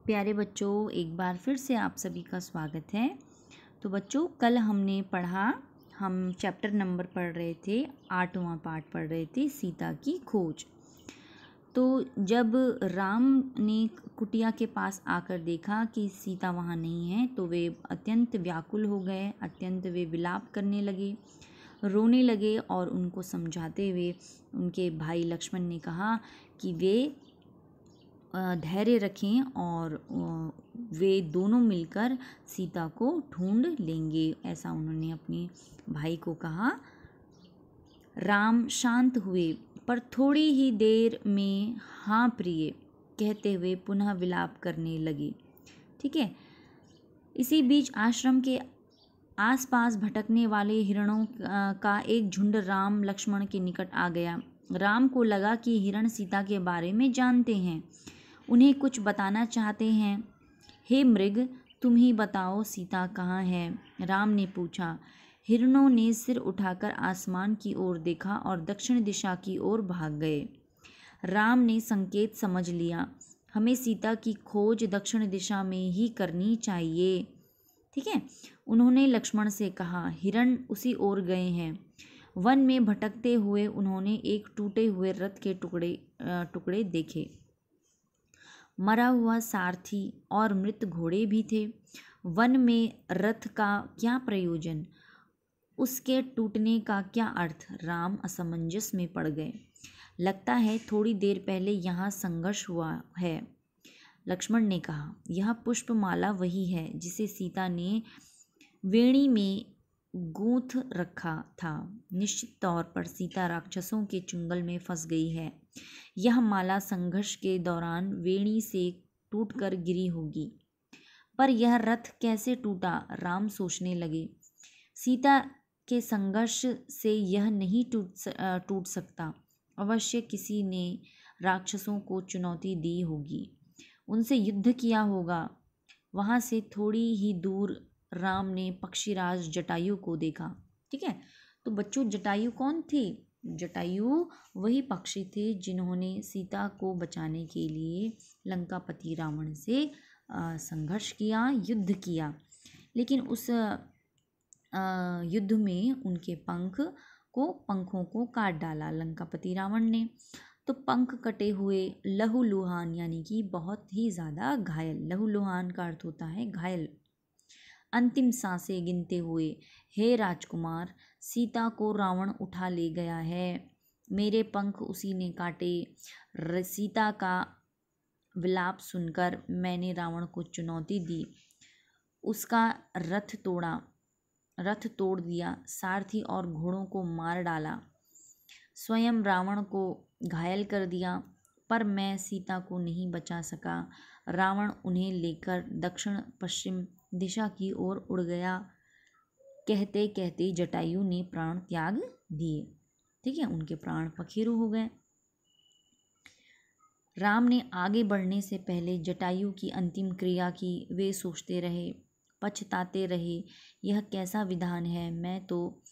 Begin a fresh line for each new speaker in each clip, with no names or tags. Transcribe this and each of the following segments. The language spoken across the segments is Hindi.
प्यारे बच्चों, एक बार फिर से आप सभी का स्वागत है। तो बच्चों, कल हमने पढ़ा, हम चैप्टर नंबर पढ़ रहे थे, 8वां पार्ट पढ़ रहे थे, सीता की खोज। तो जब राम ने कुटिया के पास आकर देखा कि सीता वहाँ नहीं है तो वे अत्यंत व्याकुल हो गए, अत्यंत वे विलाप करने लगे, रोने लगे। और उनको समझाते हुए उनके भाई लक्ष्मण ने कहा कि वे धैर्य रखें और वे दोनों मिलकर सीता को ढूंढ लेंगे, ऐसा उन्होंने अपने भाई को कहा। राम शांत हुए पर थोड़ी ही देर में हाँ प्रिय कहते हुए पुनः विलाप करने लगे। ठीक है। इसी बीच आश्रम के आसपास भटकने वाले हिरणों का एक झुंड राम लक्ष्मण के निकट आ गया। राम को लगा कि हिरण सीता के बारे में जानते हैं, उन्हें कुछ बताना चाहते हैं। हे मृग, तुम ही बताओ सीता कहाँ है? राम ने पूछा। हिरणों ने सिर उठाकर आसमान की ओर देखा और दक्षिण दिशा की ओर भाग गए। राम ने संकेत समझ लिया, हमें सीता की खोज दक्षिण दिशा में ही करनी चाहिए। ठीक है। उन्होंने लक्ष्मण से कहा, हिरण उसी ओर गए हैं। वन में भटकते हुए उन्होंने एक टूटे हुए रथ के टुकड़े देखे। मरा हुआ सारथी और मृत घोड़े भी थे। वन में रथ का क्या प्रयोजन, उसके टूटने का क्या अर्थ? राम असमंजस में पड़ गए। लगता है थोड़ी देर पहले यहाँ संघर्ष हुआ है। लक्ष्मण ने कहा, यह पुष्पमाला वही है जिसे सीता ने वेणी में गूंथ रखा था। निश्चित तौर पर सीता राक्षसों के चुंगल में फंस गई है। यह माला संघर्ष के दौरान वेणी से टूटकर गिरी होगी। पर यह रथ कैसे टूटा? राम सोचने लगे। सीता के संघर्ष से यह नहीं टूट सकता। अवश्य किसी ने राक्षसों को चुनौती दी होगी, उनसे युद्ध किया होगा। वहाँ से थोड़ी ही दूर राम ने पक्षीराज जटायु को देखा। ठीक है। तो बच्चों, जटायु कौन थे? जटायु वही पक्षी थे जिन्होंने सीता को बचाने के लिए लंकापति रावण से संघर्ष किया, युद्ध किया। लेकिन उस युद्ध में उनके पंखों को काट डाला लंकापति रावण ने। तो पंख कटे हुए लहूलुहान, यानी कि बहुत ही ज़्यादा घायल। लहूलुहान का अर्थ होता है घायल। अंतिम सांसें गिनते हुए, हे राजकुमार, सीता को रावण उठा ले गया है। मेरे पंख उसी ने काटे। सीता का विलाप सुनकर मैंने रावण को चुनौती दी, उसका रथ तोड़ दिया, सारथी और घोड़ों को मार डाला, स्वयं रावण को घायल कर दिया, पर मैं सीता को नहीं बचा सका। रावण उन्हें लेकर दक्षिण पश्चिम दिशा की ओर उड़ गया। कहते कहते जटायु ने प्राण त्याग दिए। ठीक है, उनके प्राण पखेरु हो गए। राम ने आगे बढ़ने से पहले जटायु की अंतिम क्रिया की वे सोचते रहे, पछताते रहे। यह कैसा विधान है? मैं तो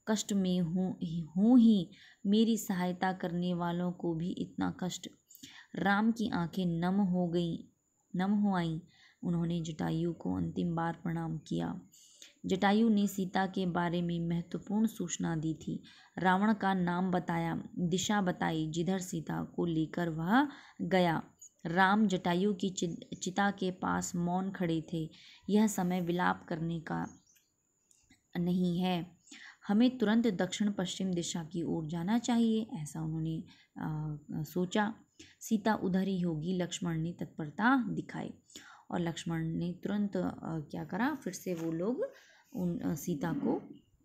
कष्ट में हूँ ही, मेरी सहायता करने वालों को भी इतना कष्ट। राम की आंखें नम हो आईं। उन्होंने जटायु को अंतिम बार प्रणाम किया। जटायु ने सीता के बारे में महत्वपूर्ण सूचना दी थी। रावण का नाम बताया, दिशा बताई जिधर सीता को लेकर वह गया। राम जटायु की चिता के पास मौन खड़े थे। यह समय विलाप करने का नहीं है, हमें तुरंत दक्षिण पश्चिम दिशा की ओर जाना चाहिए, ऐसा उन्होंने सोचा। सीता उधर ही होगी। लक्ष्मण ने तत्परता दिखाई और लक्ष्मण ने तुरंत क्या करा, फिर से वो लोग उन सीता को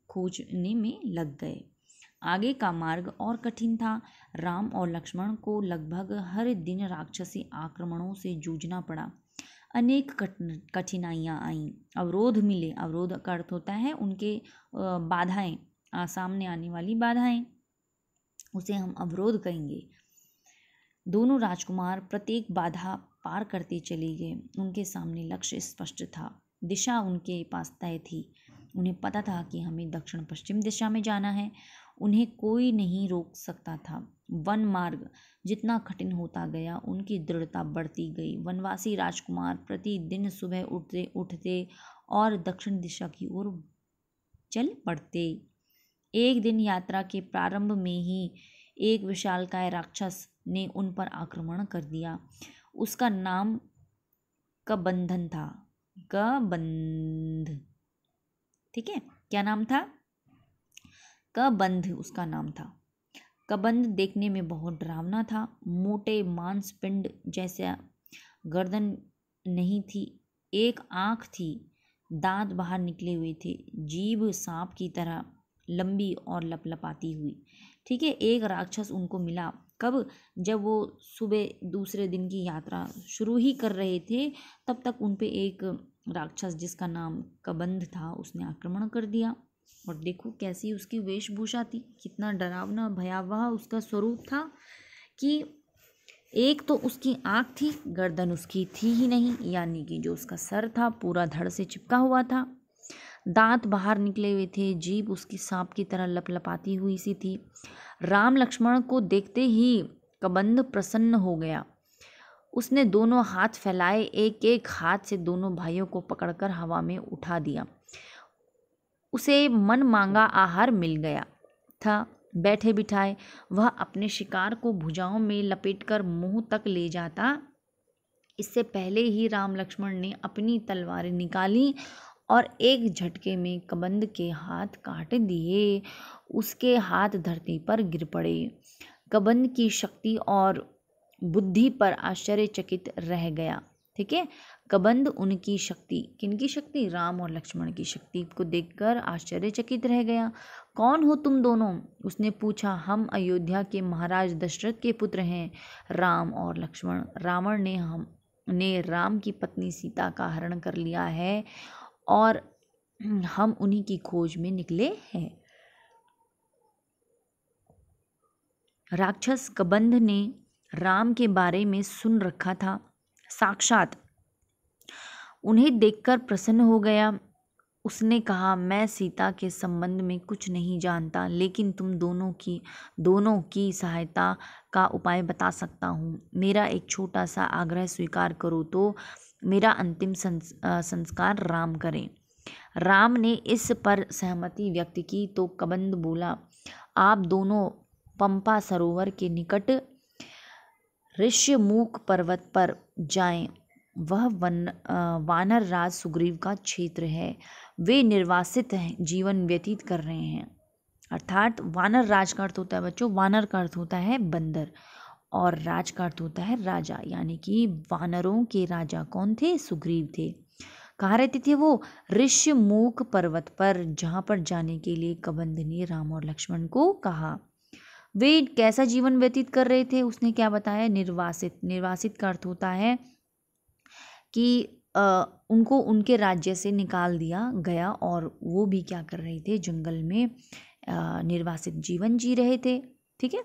खोजने में लग गए। आगे का मार्ग और कठिन था। राम और लक्ष्मण को लगभग हर दिन राक्षसी आक्रमणों से जूझना पड़ा। अनेक कठिनाइयाँ आईं, अवरोध मिले। अवरोध का अर्थ होता है उनके बाधाएं, सामने आने वाली बाधाएं, उसे हम अवरोध कहेंगे। दोनों राजकुमार प्रत्येक बाधा पार करते चले गए। उनके सामने लक्ष्य स्पष्ट था, दिशा उनके पास तय थी। उन्हें पता था कि हमें दक्षिण पश्चिम दिशा में जाना है। उन्हें कोई नहीं रोक सकता था। वन मार्ग जितना कठिन होता गया उनकी दृढ़ता बढ़ती गई। वनवासी राजकुमार प्रतिदिन सुबह उठते और दक्षिण दिशा की ओर चल पड़ते। एक दिन यात्रा के प्रारंभ में ही एक विशालकाय राक्षस ने उन पर आक्रमण कर दिया। उसका नाम कबंधन था। कबंध, ठीक है, क्या नाम था? कबंध उसका नाम था। कबंध देखने में बहुत डरावना था। मोटे मांस पिंड जैसा गर्दन नहीं थी, एक आंख थी, दांत बाहर निकले हुए थे, जीभ सांप की तरह लंबी और लपलपाती हुई। ठीक है, एक राक्षस उनको मिला। कब? जब वो सुबह दूसरे दिन की यात्रा शुरू ही कर रहे थे, तब तक उन पे एक राक्षस जिसका नाम कबंध था उसने आक्रमण कर दिया। और देखो कैसी उसकी वेशभूषा थी, कितना डरावना भयावह उसका स्वरूप था कि एक तो उसकी आँख थी, गर्दन उसकी थी ही नहीं, यानी कि जो उसका सर था पूरा धड़ से चिपका हुआ था, दांत बाहर निकले हुए थे, जीभ उसकी सांप की तरह लपलपाती हुई सी थी। राम लक्ष्मण को देखते ही कबंध प्रसन्न हो गया। उसने दोनों हाथ फैलाए, एक एक हाथ से दोनों भाइयों को पकड़कर हवा में उठा दिया। उसे मन मांगा आहार मिल गया था। बैठे बिठाए वह अपने शिकार को भुजाओं में लपेटकर मुंह तक ले जाता। इससे पहले ही राम लक्ष्मण ने अपनी तलवारें निकाली और एक झटके में कबंध के हाथ काट दिए। उसके हाथ धरती पर गिर पड़े। कबंध की शक्ति और बुद्धि पर आश्चर्यचकित रह गया। ठीक है, कबंध उनकी शक्ति, किनकी शक्ति? राम और लक्ष्मण की शक्ति को देखकर आश्चर्यचकित रह गया। कौन हो तुम दोनों? उसने पूछा। हम अयोध्या के महाराज दशरथ के पुत्र हैं, राम और लक्ष्मण। रावण ने राम की पत्नी सीता का हरण कर लिया है और हम उन्हीं की खोज में निकले हैं। राक्षस कबंध ने राम के बारे में सुन रखा था, साक्षात उन्हें देखकर प्रसन्न हो गया। उसने कहा, मैं सीता के संबंध में कुछ नहीं जानता, लेकिन तुम दोनों की सहायता का उपाय बता सकता हूँ। मेरा एक छोटा सा आग्रह स्वीकार करो तो मेरा अंतिम संस्कार राम करें। राम ने इस पर सहमति व्यक्त की तो कबंध बोला, आप दोनों पंपा सरोवर के निकट ऋष्यमूक पर्वत पर जाएं। वह वानर राज सुग्रीव का क्षेत्र है। वे निर्वासित जीवन व्यतीत कर रहे हैं। अर्थात वानर राज का अर्थ होता है बच्चों, वानर का अर्थ होता है बंदर और राज का अर्थ होता है राजा, यानी कि वानरों के राजा कौन थे? सुग्रीव थे। कहाँ रहते थे वो? ऋष्यमूक पर्वत पर, जहाँ पर जाने के लिए कबंध ने राम और लक्ष्मण को कहा। वे कैसा जीवन व्यतीत कर रहे थे? उसने क्या बताया? निर्वासित। निर्वासित का अर्थ होता है कि उनको उनके राज्य से निकाल दिया गया और वो भी क्या कर रहे थे? जंगल में निर्वासित जीवन जी रहे थे। ठीक है,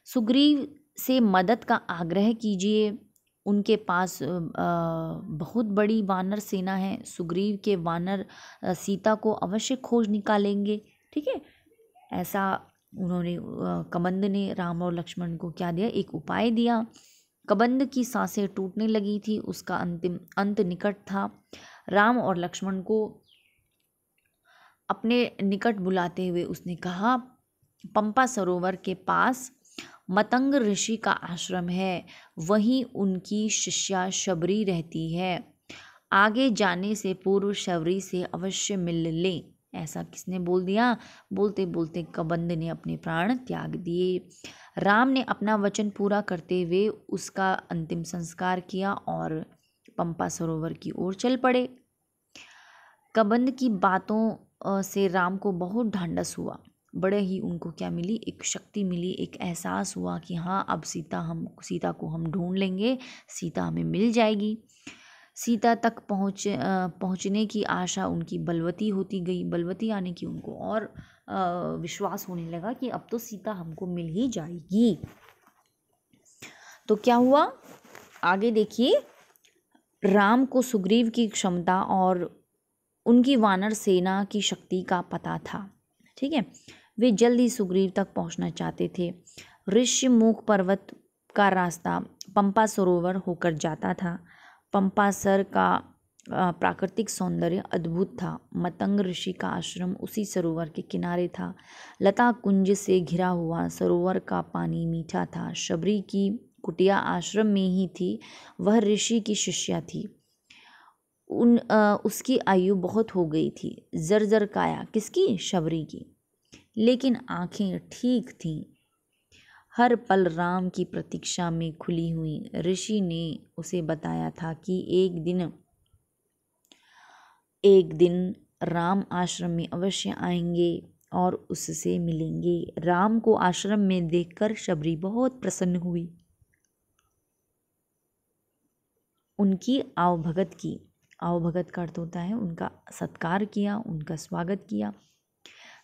सुग्रीव से मदद का आग्रह कीजिए। उनके पास बहुत बड़ी वानर सेना है। सुग्रीव के वानर सीता को अवश्य खोज निकालेंगे। ठीक है, ऐसा उन्होंने कबंध ने राम और लक्ष्मण को क्या दिया? एक उपाय दिया। कबंध की सांसें टूटने लगी थी, उसका अंतिम अंत निकट था। राम और लक्ष्मण को अपने निकट बुलाते हुए उसने कहा, पंपा सरोवर के पास मतंग ऋषि का आश्रम है, वहीं उनकी शिष्या शबरी रहती है। आगे जाने से पूर्व शबरी से अवश्य मिल लें। ऐसा किसने बोल दिया? बोलते बोलते कबंध ने अपने प्राण त्याग दिए। राम ने अपना वचन पूरा करते हुए उसका अंतिम संस्कार किया और पंपा सरोवर की ओर चल पड़े। कबंध की बातों से राम को बहुत ढांढस हुआ। बड़े ही उनको क्या मिली? एक शक्ति मिली, एक एहसास हुआ कि हाँ, अब सीता को हम ढूंढ लेंगे, सीता हमें मिल जाएगी। सीता तक पहुँचने की आशा उनकी बलवती होती गई। बलवती यानी कि उनको और विश्वास होने लगा कि अब तो सीता हमको मिल ही जाएगी। तो क्या हुआ आगे देखिए। राम को सुग्रीव की क्षमता और उनकी वानर सेना की शक्ति का पता था। ठीक है, वे जल्द ही सुग्रीव तक पहुंचना चाहते थे। ऋष्यमुख पर्वत का रास्ता पंपा सरोवर होकर जाता था। पंपासर का प्राकृतिक सौंदर्य अद्भुत था। मतंग ऋषि का आश्रम उसी सरोवर के किनारे था। लता कुंज से घिरा हुआ सरोवर का पानी मीठा था। शबरी की कुटिया आश्रम में ही थी। वह ऋषि की शिष्या थी। उसकी आयु बहुत हो गई थी। जर्जर काया किसकी? शबरी की। लेकिन आंखें ठीक थीं। हर पल राम की प्रतीक्षा में खुली हुई। ऋषि ने उसे बताया था कि एक दिन राम आश्रम में अवश्य आएंगे और उससे मिलेंगे। राम को आश्रम में देखकर शबरी बहुत प्रसन्न हुई। उनकी आवभगत की। आवभगत का अर्थ होता है उनका सत्कार किया, उनका स्वागत किया,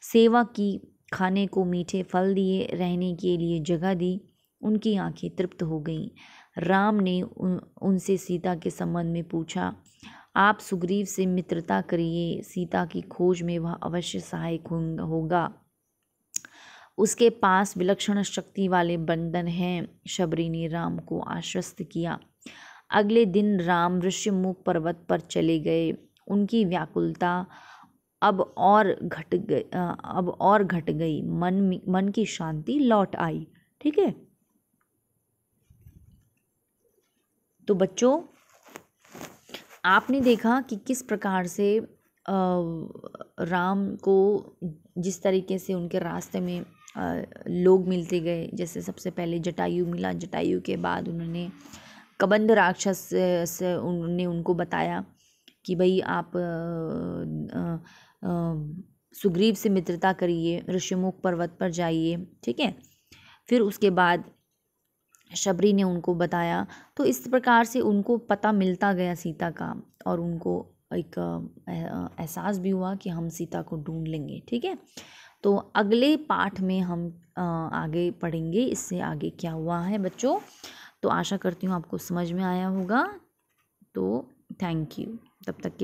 सेवा की, खाने को मीठे फल दिए, रहने के लिए जगह दी। उनकी आंखें तृप्त हो गईं। राम ने उनसे सीता के संबंध में पूछा। आप सुग्रीव से मित्रता करिए, सीता की खोज में वह अवश्य सहायक होगा। उसके पास विलक्षण शक्ति वाले बंधन हैं। शबरी ने राम को आश्वस्त किया। अगले दिन राम ऋष्यमुख पर्वत पर चले गए। उनकी व्याकुलता अब और घट गई। मन की शांति लौट आई। ठीक है, तो बच्चों आपने देखा कि किस प्रकार से राम को जिस तरीके से उनके रास्ते में लोग मिलते गए। जैसे सबसे पहले जटायु मिला, जटायु के बाद उन्होंने कबंध राक्षस से उन्होंने उनको बताया कि भाई आप सुग्रीव से मित्रता करिए, ऋष्यमुख पर्वत पर जाइए। ठीक है, फिर उसके बाद शबरी ने उनको बताया। तो इस प्रकार से उनको पता मिलता गया सीता का, और उनको एक एहसास भी हुआ कि हम सीता को ढूंढ लेंगे। ठीक है, तो अगले पाठ में हम आगे पढ़ेंगे इससे आगे क्या हुआ है बच्चों। तो आशा करती हूँ आपको समझ में आया होगा। तो थैंक यू, तब तक के